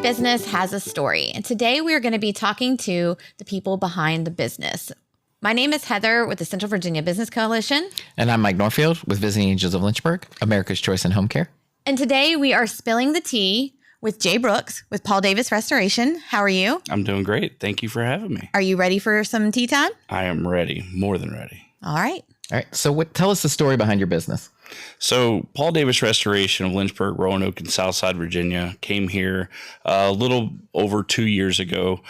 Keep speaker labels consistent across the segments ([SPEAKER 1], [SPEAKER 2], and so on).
[SPEAKER 1] business has a story, and today we are going to be talking to the people behind the business. My name is Heather with the Central Virginia Business Coalition.
[SPEAKER 2] And I'm Mike Norfield with Visiting Angels of Lynchburg, America's Choice in Home Care.
[SPEAKER 1] And today we are spilling the tea with Jay Brooks with Paul Davis Restoration. How are you?
[SPEAKER 3] I'm doing great. Thank you for having me.
[SPEAKER 1] Are you ready for some tea time?
[SPEAKER 3] I am ready, more than ready.
[SPEAKER 1] All right.
[SPEAKER 2] All right. So tell us the story behind your business.
[SPEAKER 3] So Paul Davis Restoration of Lynchburg, Roanoke, and Southside, Virginia came here a little over 2 years ago.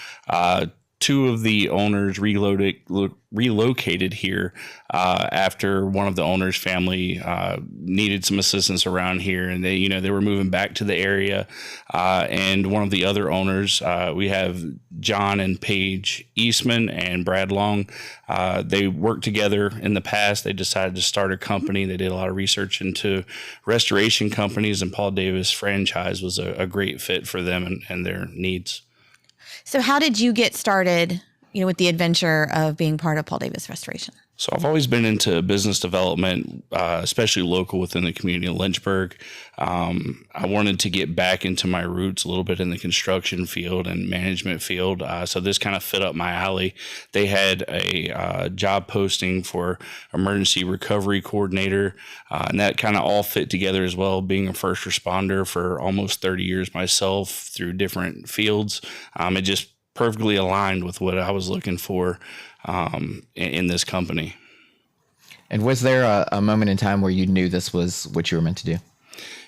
[SPEAKER 3] Two of the owners relocated here after one of the owners' family needed some assistance around here, and they were moving back to the area. And one of the other owners, we have John and Paige Eastman and Brad Long. They worked together in the past. They decided to start a company. They did a lot of research into restoration companies, and Paul Davis franchise was a great fit for them and their needs.
[SPEAKER 1] So how did you get started, with the adventure of being part of Paul Davis Restoration?
[SPEAKER 3] So I've always been into business development, especially local within the community of Lynchburg. I wanted to get back into my roots a little bit in the construction field and management field. So this kind of fit up my alley. They had a job posting for emergency recovery coordinator, and that kind of all fit together as well. Being a first responder for almost 30 years myself through different fields, it just perfectly aligned with what I was looking for in this company.
[SPEAKER 2] And was there a moment in time where you knew this was what you were meant to do?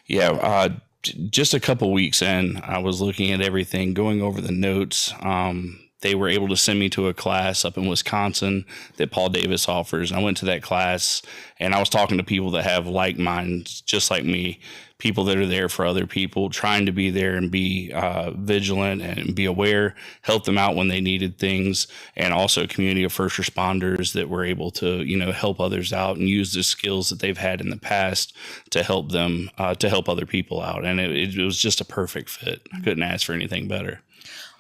[SPEAKER 3] Yeah, just a couple weeks in, I was looking at everything, going over the notes. They were able to send me to a class up in Wisconsin that Paul Davis offers. I went to that class, and I was talking to people that have like minds, just like me, people that are there for other people, trying to be there and be vigilant and be aware, help them out when they needed things, and also a community of first responders that were able to, help others out and use the skills that they've had in the past to help them, to help other people out. And it was just a perfect fit. I couldn't ask for anything better.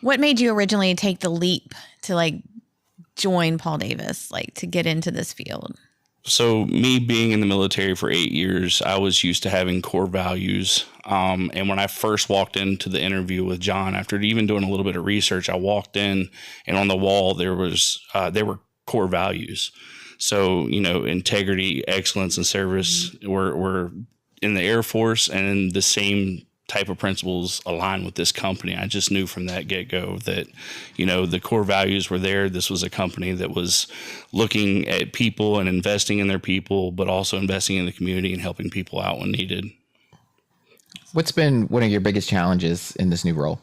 [SPEAKER 1] What made you originally take the leap to join Paul Davis, to get into this field?
[SPEAKER 3] So me being in the military for 8 years, I was used to having core values. And when I first walked into the interview with John, after even doing a little bit of research, I walked in, and on the wall there were core values. So, integrity, excellence, and service were in the Air Force, and the same type of principles align with this company. I just knew from that get-go that, the core values were there. This was a company that was looking at people and investing in their people, but also investing in the community and helping people out when needed.
[SPEAKER 2] What's been one of your biggest challenges in this new role?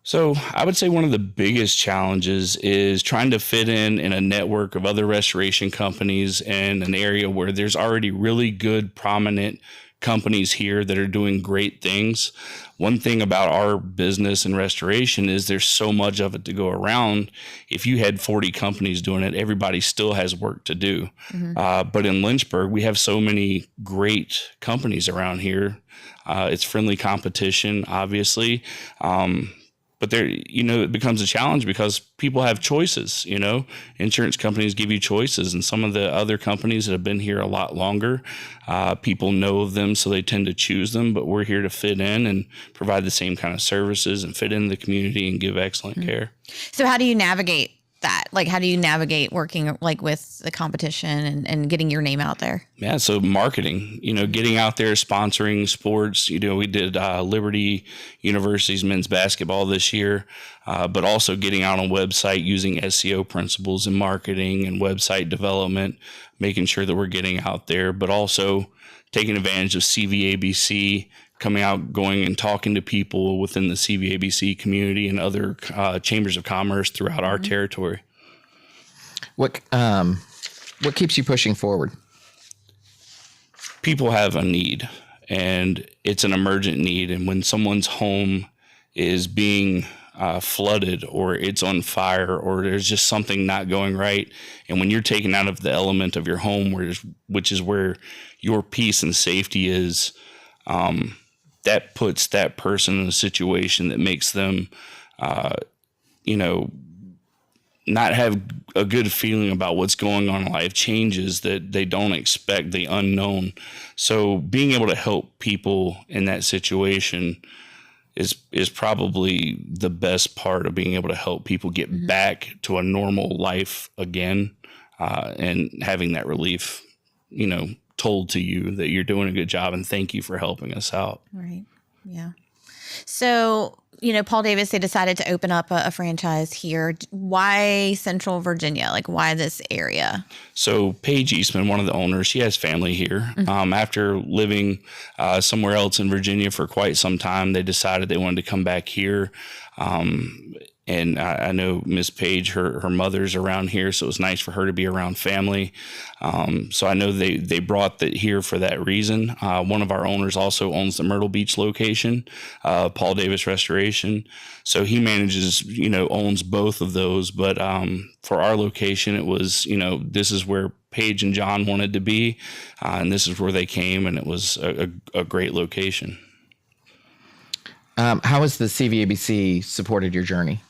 [SPEAKER 3] So I would say one of the biggest challenges is trying to fit in a network of other restoration companies in an area where there's already really good, prominent companies here that are doing great things. One thing about our business and restoration is there's so much of it to go around. If you had 40 companies doing it, everybody still has work to do. Mm-hmm. But in Lynchburg, we have so many great companies around here. It's friendly competition, obviously. But there, it becomes a challenge because people have choices, Insurance companies give you choices, and some of the other companies that have been here a lot longer, people know of them, so they tend to choose them. But we're here to fit in and provide the same kind of services and fit in the community and give excellent care.
[SPEAKER 1] So how do you navigate that? How do you navigate working with the competition and getting your name out there?
[SPEAKER 3] Yeah, so marketing, getting out there, sponsoring sports. We did Liberty University's men's basketball this year, but also getting out on website using SEO principles and marketing and website development, making sure that we're getting out there, but also taking advantage of CVABC, coming out, going and talking to people within the CVABC community and other chambers of commerce throughout our territory.
[SPEAKER 2] What keeps you pushing forward?
[SPEAKER 3] People have a need, and it's an emergent need. And when someone's home is being flooded, or it's on fire, or there's just something not going right, and when you're taken out of the element of your home, which is where your peace and safety is, that puts that person in a situation that makes them, not have a good feeling about what's going on in life, changes that they don't expect, the unknown. So being able to help people in that situation is probably the best part of being able to help people get back to a normal life again, and having that relief, told to you that you're doing a good job and thank you for helping us out.
[SPEAKER 1] Right. Yeah. So, Paul Davis, they decided to open up a franchise here. Why Central Virginia? Like, why this area?
[SPEAKER 3] So Paige Eastman, one of the owners, she has family here. After living somewhere else in Virginia for quite some time, they decided they wanted to come back here. And I know Miss Paige, her mother's around here, so it was nice for her to be around family. So I know they brought that here for that reason. One of our owners also owns the Myrtle Beach location, Paul Davis Restoration. So he manages, owns both of those. But for our location, it was, this is where Paige and John wanted to be, and this is where they came, and it was a great location.
[SPEAKER 2] How has the CVABC supported your journey?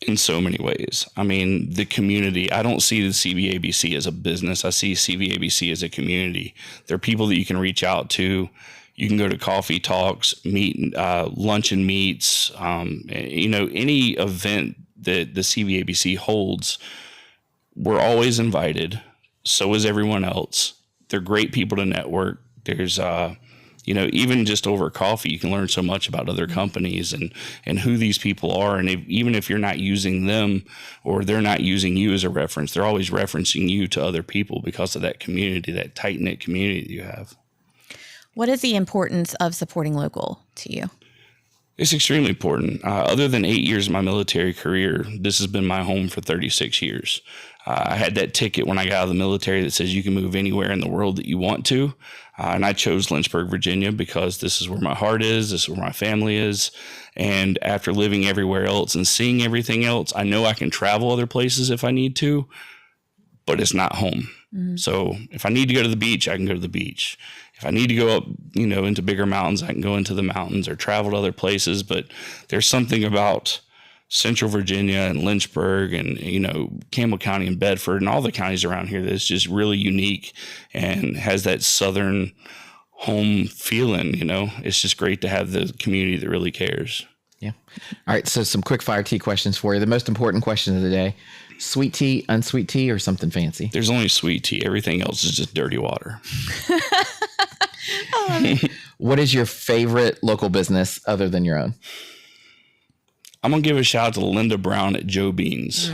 [SPEAKER 3] In so many ways. I mean, the community, I don't see the CVABC as a business. I see CVABC as a community. There are people that you can reach out to. You can go to coffee talks, lunch and meets, any event that the CVABC holds. We're always invited. So is everyone else. They're great people to network. There's, even just over coffee, you can learn so much about other companies and who these people are. And even if you're not using them or they're not using you as a reference, they're always referencing you to other people because of that community, that tight-knit community that you have.
[SPEAKER 1] What is the importance of supporting local to you?
[SPEAKER 3] It's extremely important. Other than 8 years of my military career, this has been my home for 36 years. I had that ticket when I got out of the military that says you can move anywhere in the world that you want to. And I chose Lynchburg, Virginia, because this is where my heart is. This is where my family is. And after living everywhere else and seeing everything else, I know I can travel other places if I need to, but it's not home. So if I need to go to the beach, I can go to the beach. If I need to go up, into bigger mountains, I can go into the mountains or travel to other places. But there's something about Central Virginia and Lynchburg and, Campbell County and Bedford and all the counties around here that's just really unique and has that Southern home feeling, It's just great to have the community that really cares.
[SPEAKER 2] Yeah. All right. So some quick fire tea questions for you. The most important question of the day: sweet tea, unsweet tea, or something fancy?
[SPEAKER 3] There's only sweet tea. Everything else is just dirty water.
[SPEAKER 2] What is your favorite local business other than your own?
[SPEAKER 3] I'm going to give a shout out to Linda Brown at Joe Beans.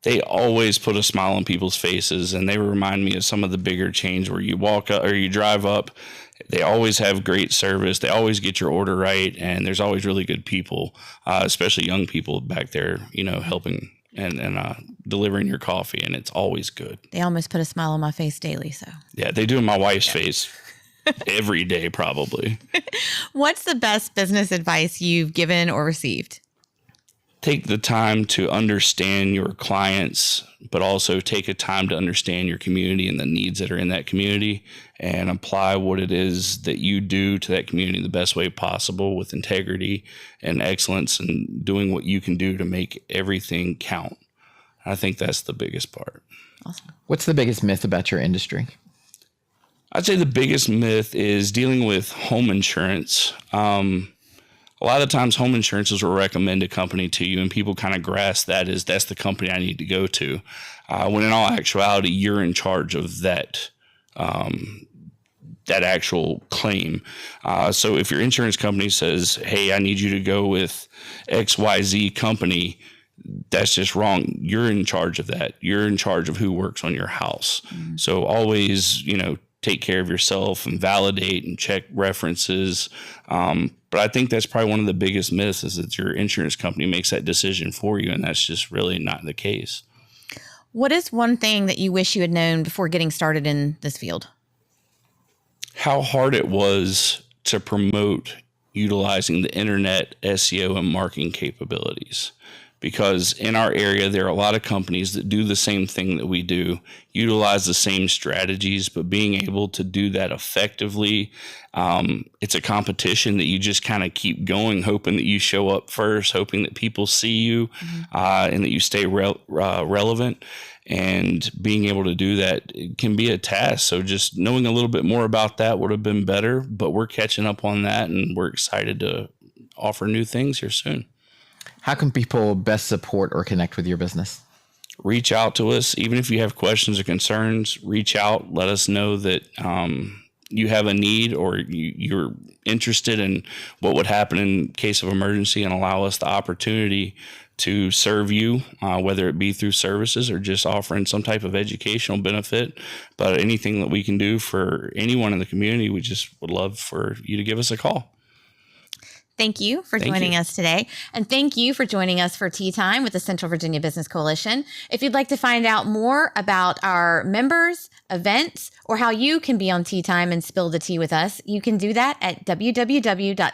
[SPEAKER 3] They always put a smile on people's faces, and they remind me of some of the bigger chains where you walk up or you drive up. They always have great service. They always get your order right, and there's always really good people, especially young people back there, helping and delivering your coffee, and it's always good.
[SPEAKER 1] They almost put a smile on my face daily. So
[SPEAKER 3] yeah, they do in my wife's face every day, probably.
[SPEAKER 1] What's the best business advice you've given or received?
[SPEAKER 3] Take the time to understand your clients, but also take a time to understand your community and the needs that are in that community and apply what it is that you do to that community in the best way possible with integrity and excellence and doing what you can do to make everything count. I think that's the biggest part.
[SPEAKER 1] Awesome.
[SPEAKER 2] What's the biggest myth about your industry?
[SPEAKER 3] I'd say the biggest myth is dealing with home insurance. A lot of times home insurances will recommend a company to you and people kind of grasp that's the company I need to go to. When in all actuality, you're in charge of that actual claim. So if your insurance company says, hey, I need you to go with XYZ company, that's just wrong. You're in charge of that. You're in charge of who works on your house. So always, take care of yourself and validate and check references. But I think that's probably one of the biggest myths is that your insurance company makes that decision for you. And that's just really not the case.
[SPEAKER 1] What is one thing that you wish you had known before getting started in this field?
[SPEAKER 3] How hard it was to promote utilizing the internet, SEO, and marketing capabilities. Because in our area, there are a lot of companies that do the same thing that we do, utilize the same strategies, but being able to do that effectively, it's a competition that you just kind of keep going, hoping that you show up first, hoping that people see you and that you stay relevant. And being able to do that can be a task. So just knowing a little bit more about that would have been better, but we're catching up on that, and we're excited to offer new things here soon.
[SPEAKER 2] How can people best support or connect with your business?
[SPEAKER 3] Reach out to us. Even if you have questions or concerns, reach out. Let us know that you have a need, or you're interested in what would happen in case of emergency, and allow us the opportunity to serve you, whether it be through services or just offering some type of educational benefit. But anything that we can do for anyone in the community, we just would love for you to give us a call.
[SPEAKER 1] Thank you for joining us today. And thank you for joining us for Tea Time with the Central Virginia Business Coalition. If you'd like to find out more about our members, events, or how you can be on Tea Time and spill the tea with us, you can do that at www.cvabc.org.